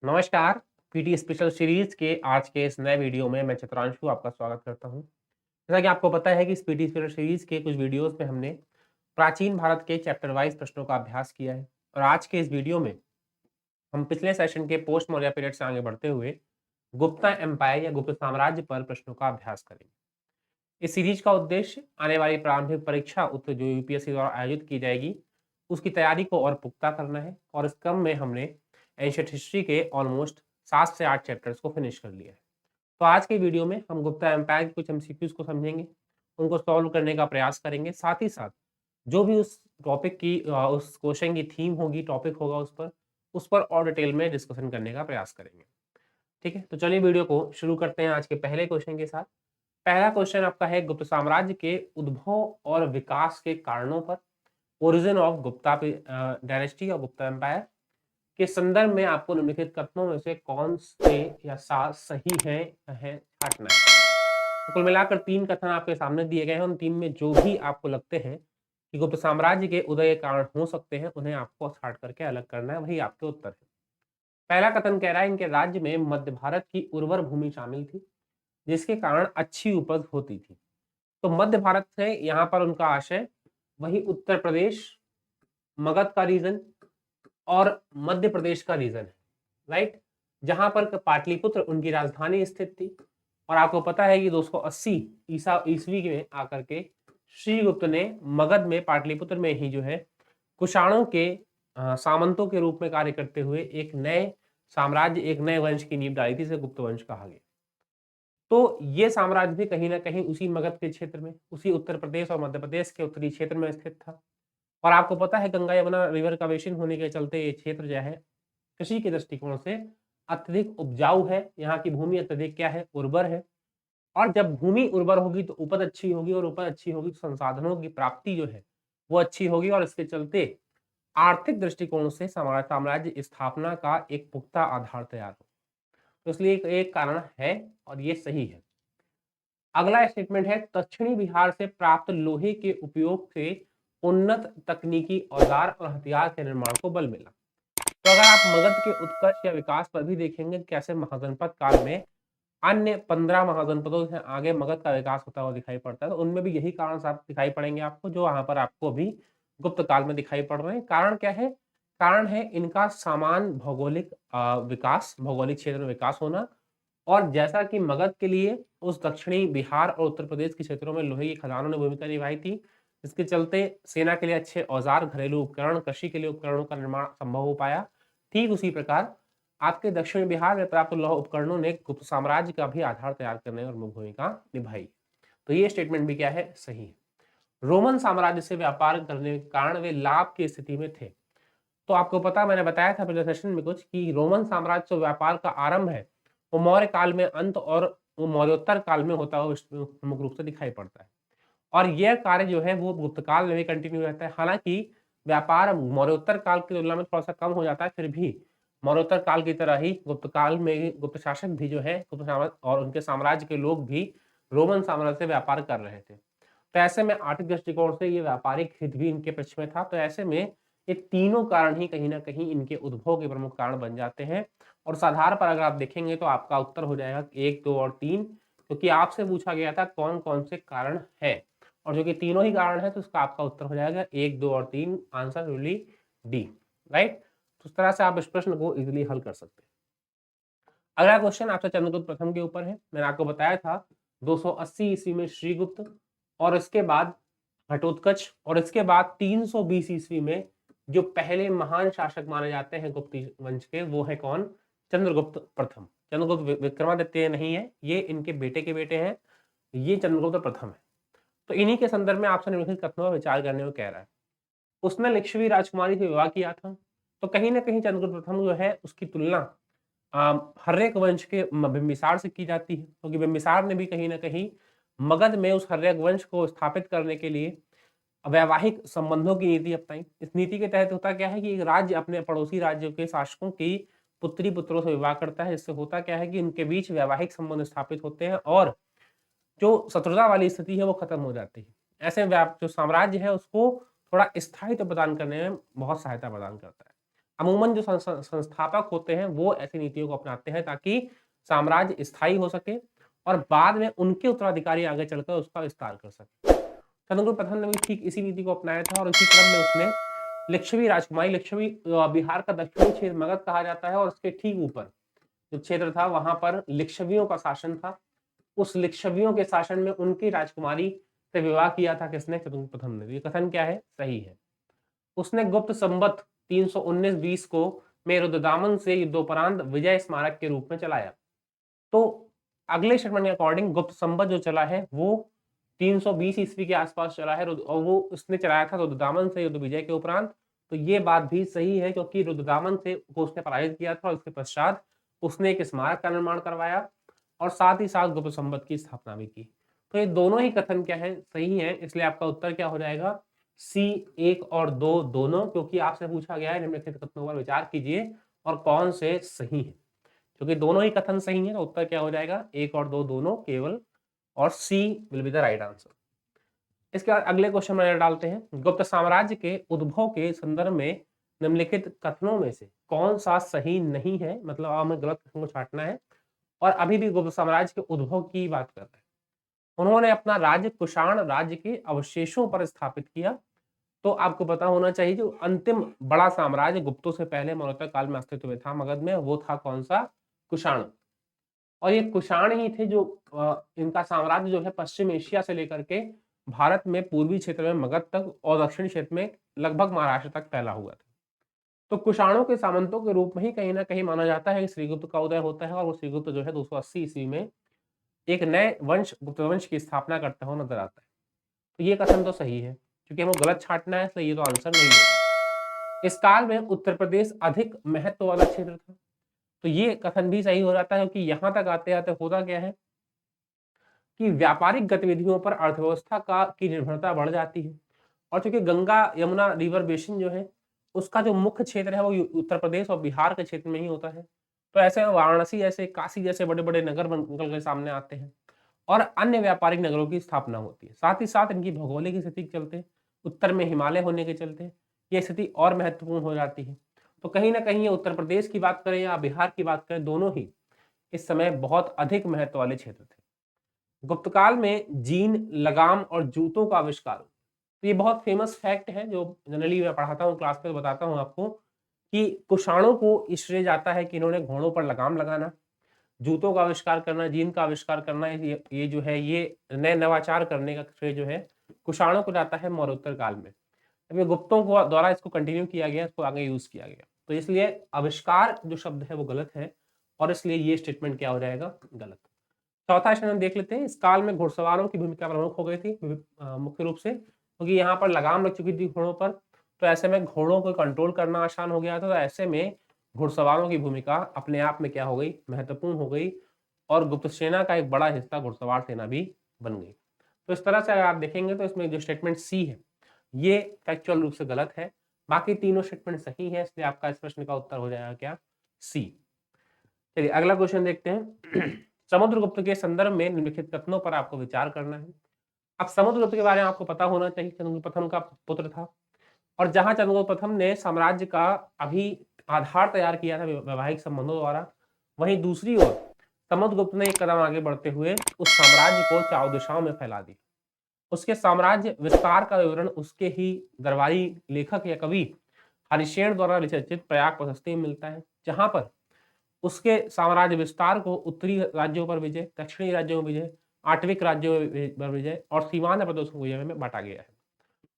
नमस्कार। PT special series के आज के इस नए वीडियो में मैं चित्रांशु आपका स्वागत करता हूं। जैसा कि आपको पता है कि इस पीटी स्पेशल सीरीज के कुछ वीडियोस में हमने प्राचीन भारत के चैप्टर वाइज प्रश्नों का अभ्यास किया है और आज के इस वीडियो में हम पिछले सेशन के पोस्ट मौर्य पीरियड से आगे बढ़ते हुए गुप्ता एम्पायर या गुप्त साम्राज्य पर प्रश्नों का अभ्यास करेंगे। इस सीरीज का उद्देश्य आने वाली प्रारंभिक परीक्षा उत्तर जो यूपीएससी द्वारा आयोजित की जाएगी उसकी तैयारी को और पुख्ता करना है और इस क्रम में हमने एंशिएंट हिस्ट्री के ऑलमोस्ट 7 से 8 चैप्टर्स को फिनिश कर लिया है। तो आज के वीडियो में हम गुप्ता एम्पायर के कुछ एमसीक्यूज को समझेंगे, उनको सॉल्व करने का प्रयास करेंगे। साथ ही साथ जो भी उस टॉपिक की उस क्वेश्चन की थीम होगी, टॉपिक होगा उस पर और डिटेल में डिस्कशन करने का प्रयास करेंगे। ठीक है, तो चलिए वीडियो को शुरू करते हैं आज के पहले क्वेश्चन के साथ। पहला क्वेश्चन आपका है गुप्त साम्राज्य के उद्भव और विकास के कारणों पर, ओरिजिन ऑफ गुप्ता डायनेस्टी और गुप्ता एम्पायर के संदर्भ में आपको निम्नलिखित कथनों में से कौन से या सही है छांटना है। तो कुल मिलाकर 3 कथन आपके सामने दिए गए हैं। उन 3 में जो भी आपको लगते हैं कि गुप्त साम्राज्य के उदय के कारण हो सकते हैं, उन्हें आपको छांट करके अलग करना है, वही आपके उत्तर है। पहला कथन कह रहा है इनके राज्य में मध्य भारत की उर्वर भूमि शामिल थी, जिसके कारण अच्छी उपज होती थी। तो मध्य भारत से यहाँ पर उनका आशय वही उत्तर प्रदेश, मगध का रीजन और मध्य प्रदेश का रीजन है, राइट, जहां पर पाटलिपुत्र उनकी राजधानी स्थित थी। और आपको पता है कि 280 ईस्वी में आकर के श्रीगुप्त ने मगध में पाटलिपुत्र में ही जो है कुषाणों के सामंतों के रूप में कार्य करते हुए एक नए साम्राज्य, एक नए वंश की नींव डाली थी, जिसे गुप्त वंश कहा गया। तो ये साम्राज्य भी कहीं ना कहीं उसी मगध के क्षेत्र में, उसी उत्तर प्रदेश और मध्य प्रदेश के उत्तरी क्षेत्र में स्थित था। और आपको पता है गंगा यमुना रिवर का बेसिन होने के चलते ये क्षेत्र जो है कृषि के दृष्टिकोण से अत्यधिक उपजाऊ है। यहाँ की भूमि अत्यधिक क्या है, उर्वर है। और जब भूमि उर्वर होगी तो उपज अच्छी होगी, और उपज अच्छी होगी तो संसाधनों की प्राप्ति जो है वो अच्छी होगी, और इसके चलते आर्थिक दृष्टिकोण से साम्राज्य स्थापना का एक पुख्ता आधार तैयार हो। तो इसलिए एक कारण है और ये सही है। अगला स्टेटमेंट है दक्षिणी बिहार से प्राप्त लोहे के उपयोग से उन्नत तकनीकी औजार और हथियार के निर्माण को बल मिला। तो अगर आप मगध के उत्कर्ष या विकास पर भी देखेंगे कैसे महाजनपद काल में अन्य 15 महाजनपदों से आगे मगध का विकास होता हुआ दिखाई पड़ता है, तो उनमें भी यही कारण साफ दिखाई पड़ेंगे आपको, जो वहां पर आपको अभी गुप्त काल में दिखाई पड़ रहे हैं। कारण क्या है? कारण है इनका समान भौगोलिक विकास, भौगोलिक क्षेत्र में विकास होना। और जैसा कि मगध के लिए उस दक्षिणी बिहार और उत्तर प्रदेश के क्षेत्रों में लोहे की खदानों ने भूमिका निभाई थी, इसके चलते सेना के लिए अच्छे औजार, घरेलू उपकरण, कृषि के लिए उपकरणों का निर्माण संभव हो पाया। ठीक उसी प्रकार आपके दक्षिण बिहार में प्राप्त लौह उपकरणों ने गुप्त साम्राज्य का भी आधार तैयार करने और मुख्य भूमिका निभाई। तो ये स्टेटमेंट भी क्या है, सही है। रोमन साम्राज्य से व्यापार करने के कारण वे लाभ की स्थिति में थे। तो आपको पता, मैंने बताया था पिछले सेशन में कुछ कि रोमन साम्राज्य से व्यापार का आरंभ है वो मौर्य काल में अंत और वो मौर्योत्तर काल में होता हुआ प्रमुख रूप से दिखाई पड़ता है। और यह कार्य जो है वो गुप्त काल में भी कंटिन्यू रहता है। हालांकि व्यापार मौर्योत्तर काल की तुलना में थोड़ा सा कम हो जाता है, फिर भी मौर्योत्तर काल की तरह ही गुप्त काल में गुप्त शासक भी जो है, गुप्त साम्राज्य और उनके साम्राज्य के लोग भी रोमन साम्राज्य से व्यापार कर रहे थे। तो ऐसे में आर्थिक दृष्टिकोण से ये व्यापारिक हित भी इनके पक्ष में था। तो ऐसे में ये तीनों कारण ही कहीं ना कहीं इनके उद्भव के प्रमुख कारण बन जाते हैं। और साधारण पर अगर आप देखेंगे तो आपका उत्तर हो जाएगा 1, 2 और 3, क्योंकि आपसे पूछा गया था कौन कौन से कारण है, और जो कि तीनों ही कारण है तो उसका आपका उत्तर हो जाएगा 1, 2 और 3, आंसर रियली डी, राइट। तो इस तरह से आप इस प्रश्न को इजिली हल कर सकते हैं। अगला क्वेश्चन आपसे चंद्रगुप्त प्रथम के ऊपर है। मैंने आपको बताया था 280 ईस्वी में श्रीगुप्त, और इसके बाद घटोत्कच, और इसके बाद 320 ईस्वी में जो पहले महान शासक माने जाते हैं गुप्त वंश के, वो है कौन? चंद्रगुप्त प्रथम। चंद्रगुप्त विक्रमादित्य नहीं है, ये इनके बेटे के बेटे हैं, ये चंद्रगुप्त प्रथम है। तो इन्हीं के संदर्भ में आपसे निम्नलिखित कथनों पर विचार करने को कह रहा है। उसने लिच्छवी राजकुमारी से विवाह किया था। तो कहीं ना कहीं चंद्रगुप्त प्रथम जो है उसकी तुलना हर्यक वंश के बिंबिसार से की जाती है, क्योंकि बिंबिसार ने भी कहीं ना कहीं मगध में उस हर्यक वंश को स्थापित करने के लिए वैवाहिक संबंधों की नीति अपनाई। इस नीति के तहत होता क्या है कि एक राज्य अपने पड़ोसी राज्यों के शासकों की पुत्री पुत्रों से विवाह करता है, जिससे होता क्या है कि उनके बीच वैवाहिक संबंध स्थापित होते हैं और जो शत्रुता वाली स्थिति है वो खत्म हो जाती है। ऐसे में जो साम्राज्य है उसको थोड़ा स्थायित्व प्रदान करने में बहुत सहायता प्रदान करता है। अमूमन जो संस्थापक होते हैं वो ऐसी नीतियों को अपनाते हैं ताकि साम्राज्य स्थायी हो सके और बाद में उनके उत्तराधिकारी आगे चलकर उसका विस्तार कर सके। चंद्रगुप्त प्रथम ने भी ठीक इसी नीति को अपनाया था और इसी क्रम में उसने लिच्छवी राजकुमारी, लिच्छवी बिहार का दक्षिणी क्षेत्र मगध कहा जाता है और उसके ठीक ऊपर जो क्षेत्र था वहां पर लिच्छवियों का शासन था। उस लिच्छवियों के शासन में उनकी राजकुमारी से विवाह किया था किसने? चंद्रगुप्त प्रथम ने। ये कथन क्या है? सही है। उसने गुप्त संवत 319-20 को में रुद्रदामन से युद्धोपरांत विजय स्मारक के रूप में चलाया। तो अगले स्टेटमेंट के अकॉर्डिंग गुप्त संवत जो चला है वो 320 ईस्वी के आसपास चला है और वो उसने चलाया था रुद्रदामन से युद्ध विजय के उपरांत। तो ये बात भी सही है क्योंकि रुद्रदामन से को उसने पराजित किया था और उसके पश्चात उसने एक स्मारक का निर्माण करवाया और साथ ही साथ गुप्त संवत की स्थापना भी की। तो ये दोनों ही कथन क्या है? सही है। इसलिए आपका उत्तर क्या हो जाएगा? सी 1 और 2 दोनों, क्योंकि आपसे पूछा गया है निम्नलिखित कथनों पर विचार कीजिए और कौन से सही है। क्योंकि दोनों ही कथन सही है तो उत्तर क्या हो जाएगा? 1 और 2 दोनों केवल, और C will be the right answer. इसके बाद अगले क्वेश्चन में डालते हैं, गुप्त साम्राज्य के उद्भव के संदर्भ में निम्नलिखित कथनों में से कौन सा सही नहीं है? मतलब हमें गलत कथन को छांटना है और अभी भी गुप्त साम्राज्य के उद्भव की बात कर रहे हैं। उन्होंने अपना राज्य कुषाण राज्य के अवशेषों पर स्थापित किया। तो आपको पता होना चाहिए जो अंतिम बड़ा साम्राज्य गुप्तों से पहले मौर्य काल में अस्तित्व में था मगध में, वो था कौन सा? कुषाण। और ये कुषाण ही थे जो इनका साम्राज्य जो है पश्चिम एशिया से लेकर के भारत में पूर्वी क्षेत्र में मगध तक और दक्षिणी क्षेत्र में लगभग महाराष्ट्र तक फैला हुआ था। तो कुषाणों के सामंतों के रूप में ही कहीं ना कहीं माना जाता है कि श्रीगुप्त का उदय होता है और वो श्रीगुप्त जो है 280 ईस्वी में एक नए वंश गुप्त वंश की स्थापना करता हुआ नजर आता है। तो ये कथन तो सही है, क्योंकि हमें गलत छांटना है इसलिए ये तो आंसर नहीं होगा। इस काल में उत्तर प्रदेश अधिक महत्व वाला क्षेत्र था। तो ये कथन भी सही हो जाता है क्योंकि यहाँ तक आते आते होता क्या है कि व्यापारिक गतिविधियों पर अर्थव्यवस्था का की निर्भरता बढ़ जाती है। और चूंकि गंगा यमुना रिवर बेसिन जो है उसका जो मुख्य क्षेत्र है वो उत्तर प्रदेश और बिहार के क्षेत्र में ही होता है। तो ऐसे में वाराणसी जैसे, काशी जैसे बड़े बड़े नगर निकल के सामने आते हैं और अन्य व्यापारिक नगरों की स्थापना होती है। साथ ही साथ इनकी भौगोलिक स्थिति के चलते, उत्तर में हिमालय होने के चलते ये स्थिति और महत्वपूर्ण हो जाती है। तो कहीं ना कहीं ये उत्तर प्रदेश की बात करें या बिहार की बात करें, दोनों ही इस समय बहुत अधिक महत्व वाले क्षेत्र थे। गुप्तकाल में जीन, लगाम और जूतों का आविष्कार। तो ये बहुत फेमस फैक्ट है जो जनरली मैं पढ़ाता हूँ क्लास में, बताता हूँ आपको कि कुषाणों को श्रेय जाता है कि इन्होंने घोड़ों पर लगाम लगाना, जूतों का आविष्कार करना, जीन का आविष्कार करना, ये जो है ये नए नवाचार करने का श्रेय जो है कुषाणों को जाता है मौर्योत्तर काल में। अभी गुप्तों को द्वारा इसको कंटिन्यू किया गया, इसको आगे यूज किया गया। तो इसलिए आविष्कार जो शब्द है वो गलत है और इसलिए ये स्टेटमेंट क्या हो जाएगा? गलत। चौथा क्वेश्चन हम देख लेते हैं, इस काल में घुड़सवारों की भूमिका प्रमुख हो गई थी मुख्य रूप से, क्योंकि यहाँ पर लगाम लग चुकी थी घोड़ों पर। तो ऐसे में घोड़ों को कंट्रोल करना आसान हो गया था। तो ऐसे में घुड़सवारों की भूमिका अपने आप में क्या हो गई? महत्वपूर्ण हो गई और गुप्त सेना का एक बड़ा हिस्सा घुड़सवार सेना भी बन गई। तो इस तरह से अगर आप देखेंगे तो इसमें जो स्टेटमेंट सी है ये फैक्चुअल रूप से गलत है, बाकी तीनों स्टेटमेंट सही है, इसलिए आपका इस प्रश्न का उत्तर हो जाएगा क्या? सी। चलिए अगला क्वेश्चन देखते हैं। समुद्रगुप्त के संदर्भ में निम्नलिखित कथनों पर आपको विचार करना है। अब समुद्रगुप्त के बारे में आपको पता होना चाहिए, चंद्रगुप्त प्रथम का पुत्र था और जहां चंद्रगुप्त प्रथम ने साम्राज्य का अभी आधार तैयार किया था वैवाहिक संबंधों द्वारा, वहीं दूसरी ओर समुद्रगुप्त ने एक कदम आगे बढ़ते हुए उस साम्राज्य को चारों दिशाओं में फैला दिया। उसके साम्राज्य विस्तार का विवरण उसके ही दरबारी लेखक या कवि हरिशेन द्वारा रचित प्रयाग प्रशस्ति में मिलता है, जहां पर उसके साम्राज्य विस्तार को उत्तरी राज्यों पर विजय, दक्षिणी राज्यों में विजय, आठविक राज्यों पर विजय और सीमांत प्रदेशों को विजय में बांटा गया है।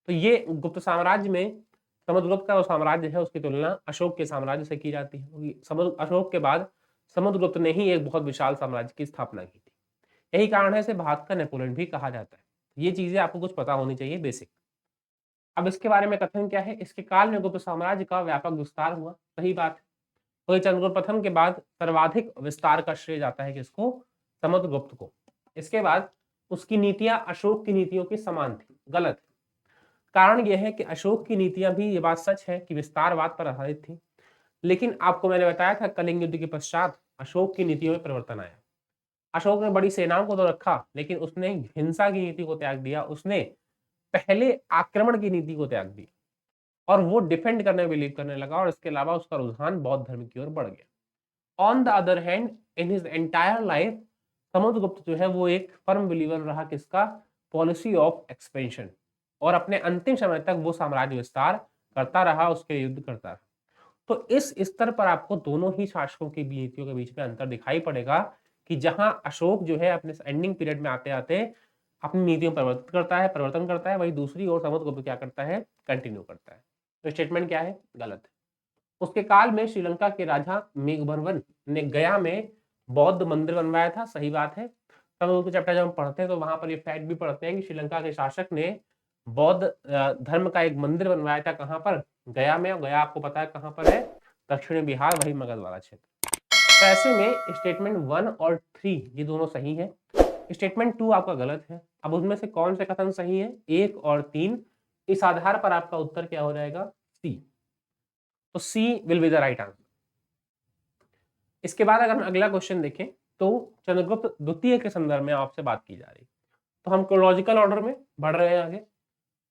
तो ये गुप्त साम्राज्य में समुद्रगुप्त का जो साम्राज्य है उसकी तुलना अशोक के साम्राज्य से की जाती है, क्योंकि अशोक के बाद समुद्रगुप्त ने ही एक बहुत विशाल साम्राज्य की स्थापना की थी। यही कारण है इसे भारत का नेपोलियन भी कहा जाता है। ये चीजें आपको कुछ पता होनी चाहिए बेसिक। अब इसके बारे में कथन क्या है? इसके काल में गुप्त साम्राज्य का व्यापक विस्तार हुआ, सही बात है। तो चंद्रगुप्त प्रथम के बाद सर्वाधिक विस्तार का श्रेय जाता है किसको? समुद्रगुप्त को। इसके बाद उसकी नीतियां अशोक की नीतियों की समान थी, गलत। कारण यह है कि अशोक की नीतियां भी, ये बात सच है कि विस्तारवाद पर आधारित थी, लेकिन आपको मैंने बताया था कलिंग युद्ध के पश्चात अशोक की नीतियों में परिवर्तन आया। अशोक ने बड़ी सेनाओं को तो रखा, लेकिन उसने हिंसा की नीति को त्याग दिया, उसने पहले आक्रमण की नीति को त्याग दी। और वो डिफेंड करने में बिलीव करने लगा और इसके अलावा उसका रुझान बौद्ध धर्म की ओर बढ़ गया। On the other hand in his entire life Samudragupta जो है वो एक फर्म बिलीवर रहा किसका? पॉलिसी ऑफ एक्सपेंशन, और अपने अंतिम समय तक वो साम्राज्य विस्तार करता रहा, उसके युद्ध करता रहा। तो इस स्तर पर आपको दोनों ही शासकों की नीतियों के बीच में अंतर दिखाई पड़ेगा कि जहां अशोक जो है अपने एंडिंग पीरियड में आते आते अपनी नीतियों में परिवर्तन करता है, वही दूसरी ओर समुद्रगुप्त क्या करता है? कंटिन्यू करता है। तो स्टेटमेंट क्या है? गलत है। उसके काल में श्रीलंका के राजा मेघवर्मन ने गया में बौद्ध मंदिर बनवाया था, सही बात है। समुद्रगुप्त चैप्टर जब हम पढ़ते हैं तो वहां पर ये फैक्ट भी पढ़ते हैं कि श्रीलंका के शासक ने बौद्ध धर्म का एक मंदिर बनवाया था। कहां पर? गया में। और गया आपको पता है कहां पर है? दक्षिणी बिहार, वही मगध वाला क्षेत्र। तो ऐसे में स्टेटमेंट 1 और 3 ये दोनों सही है। स्टेटमेंट 2 आपका गलत है। अब उसमें से कौन से कथन सही है? 1 और 3। इस आधार पर आपका उत्तर क्या हो जाएगा? सी। तो C will be the right answer. इसके बाद अगर हम अगला क्वेश्चन देखें तो चंद्रगुप्त द्वितीय के संदर्भ में आपसे बात की जा रही है। तो हम क्रोनोलॉजिकल ऑर्डर में बढ़ रहे हैं आगे।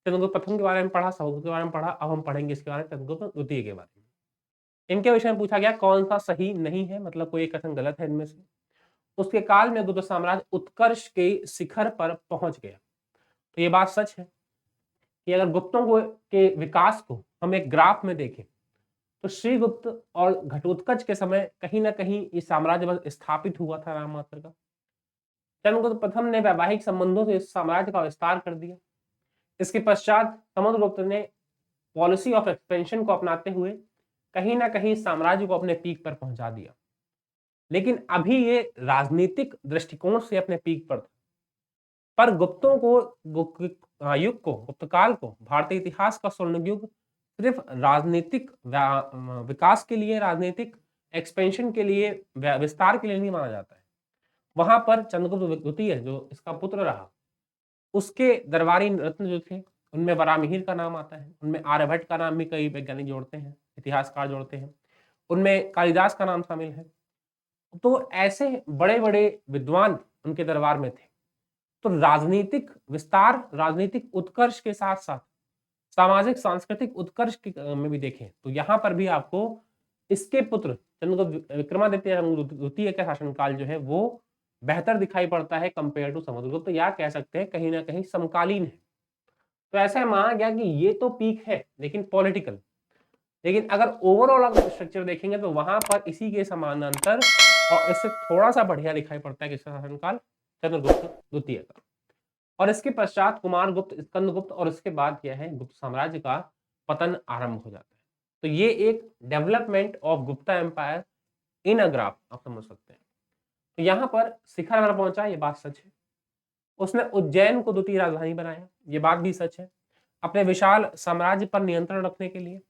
चंद्रगुप्त प्रथम के बारे में पढ़ा, समुद्रगुप्त के बारे में पढ़ा, अब हम पढ़ेंगे इसके बारे में चंद्रगुप्त द्वितीय के बारे में। इनके विषय में पूछा गया कौन सा सही नहीं है, मतलब कोई एक कथन गलत है इनमें से। उसके काल में गुप्त साम्राज्य उत्कर्ष के शिखर पर पहुंच गया। तो ये बात सच है कि अगर गुप्तों को के विकास को हम एक ग्राफ में देखें तो श्रीगुप्त और घटोत्कच के समय कहीं ना कहीं ये साम्राज्य बस स्थापित हुआ था नाम मात्र का। चंद्रगुप्त प्रथम ने वैवाहिक संबंधों से इस साम्राज्य का विस्तार कर दिया। इसके पश्चात समुद्रगुप्त ने पॉलिसी ऑफ एक्सपेंशन को अपनाते हुए कहीं ना कहीं साम्राज्य को अपने पीक पर पहुंचा दिया। लेकिन अभी ये राजनीतिक दृष्टिकोण से अपने पीक पर था। पर गुप्तों को युग को, गुप्तकाल को भारतीय इतिहास का स्वर्ण युग सिर्फ राजनीतिक विकास के लिए, राजनीतिक एक्सपेंशन के लिए, विस्तार के लिए नहीं माना जाता है। वहां पर चंद्रगुप्त द्वितीय जो इसका पुत्र रहा, उसके दरबारी रत्न जो थे उनमें वरामिहिर का नाम आता है, उनमें आर्यभट्ट का नाम भी कई वैज्ञानिक जोड़ते हैं, इतिहासकार जोड़ते हैं, उनमें कालिदास का नाम शामिल है। तो ऐसे बड़े बड़े विद्वान उनके दरबार में थे। तो राजनीतिक विस्तार, राजनीतिक उत्कर्ष के साथ साथ सामाजिक सांस्कृतिक उत्कर्ष में भी देखें तो यहाँ पर भी आपको इसके पुत्र चंद्रगुप्त विक्रमादित्य द्वितीय का शासनकाल जो है वो बेहतर दिखाई पड़ता है कंपेयर टू समुद्रगुप्त, या कह सकते हैं कहीं ना कहीं समकालीन है। तो ऐसा माना गया कि ये तो पीक है लेकिन पॉलिटिकल, लेकिन अगर ओवरऑल अगर स्ट्रक्चर देखेंगे तो वहां पर इसी के समानांतर और इससे थोड़ा सा बढ़िया दिखाई पड़ता है किसका शासनकाल? चंद्रगुप्त द्वितीय का। और इसके पश्चात कुमारगुप्त, स्कंदगुप्त और इसके बाद क्या है? गुप्त साम्राज्य का पतन आरंभ हो जाता है। तो ये एक development of Gupta empire in a graph आप समझ सकते हैं। तो यहाँ पर शिखर पर पहुंचा, ये बात सच है। उसने उज्जैन को द्वितीय राजधानी बनाया, ये बात भी सच है। अपने विशाल साम्राज्य पर नियंत्रण रखने के लिए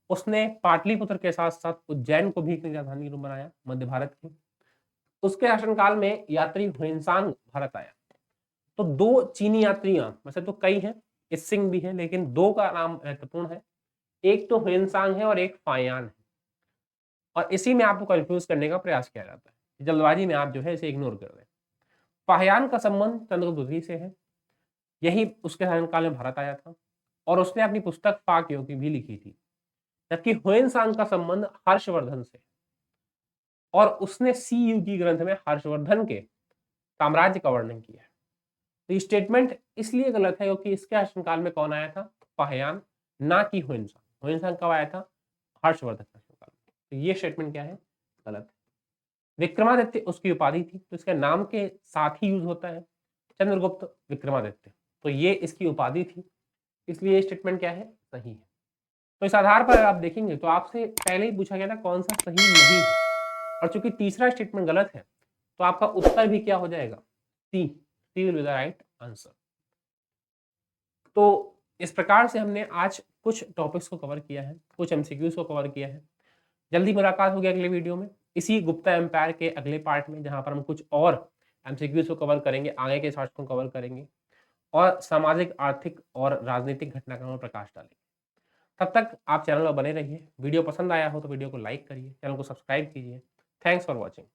उसने पाटलिपुत्र के साथ साथ उज्जैन को भी अपनी राजधानी बनाया मध्य भारत की। उसके शासनकाल में यात्री हुइनसांग भारत आया। तो 2 चीनी यात्रियां, वैसे तो कई हैं, इसिंग भी है, लेकिन 2 का नाम महत्वपूर्ण है। एक तो हुइनसांग है और एक फायान है। और इसी में आपको कंफ्यूज करने का प्रयास किया जाता है, जल्दबाजी में आप जो है इसे इग्नोर कर रहे हैं। फाहियान का संबंध चंद्रगुप्त द्वितीय से है, यही उसके शासनकाल में भारत आया था और उसने अपनी पुस्तक पाक योगी भी लिखी थी। जबकि हुइनसांग का संबंध हर्षवर्धन से, और उसने सी यू की ग्रंथ में हर्षवर्धन के साम्राज्य का वर्णन किया है। तो ये स्टेटमेंट इसलिए गलत है क्योंकि इसके शासनकाल में कौन आया था? फाहियान, ना कि हुइनसांग। हुइनसांग कब आया था? हर्षवर्धन के शासनकाल में। तो ये स्टेटमेंट क्या है? गलत है। विक्रमादित्य उसकी उपाधि थी, तो इसके नाम के साथ ही यूज होता है चंद्रगुप्त विक्रमादित्य, तो ये इसकी उपाधि थी, इसलिए ये स्टेटमेंट क्या है? सही है। तो इस आधार पर आप देखेंगे तो आपसे पहले ही पूछा गया था कौन सा सही नहीं है, और चूंकि तीसरा स्टेटमेंट गलत है तो आपका उत्तर भी क्या हो जाएगा? C. C will be the right answer. तो इस प्रकार से हमने आज कुछ टॉपिक्स को कवर किया है, कुछ एमसीक्यूज को कवर किया है। जल्दी मुलाकात होगी अगले वीडियो में इसी गुप्ता एम्पायर के अगले पार्ट में, जहां पर हम कुछ और एमसीक्यूज को कवर करेंगे, आगे के शासकों को कवर करेंगे और सामाजिक, आर्थिक और राजनीतिक घटनाक्रमों में प्रकाश डालेंगे। तब तक आप चैनल पर बने रहिए। वीडियो पसंद आया हो तो वीडियो को लाइक करिए, चैनल को सब्सक्राइब कीजिए। Thanks for watching.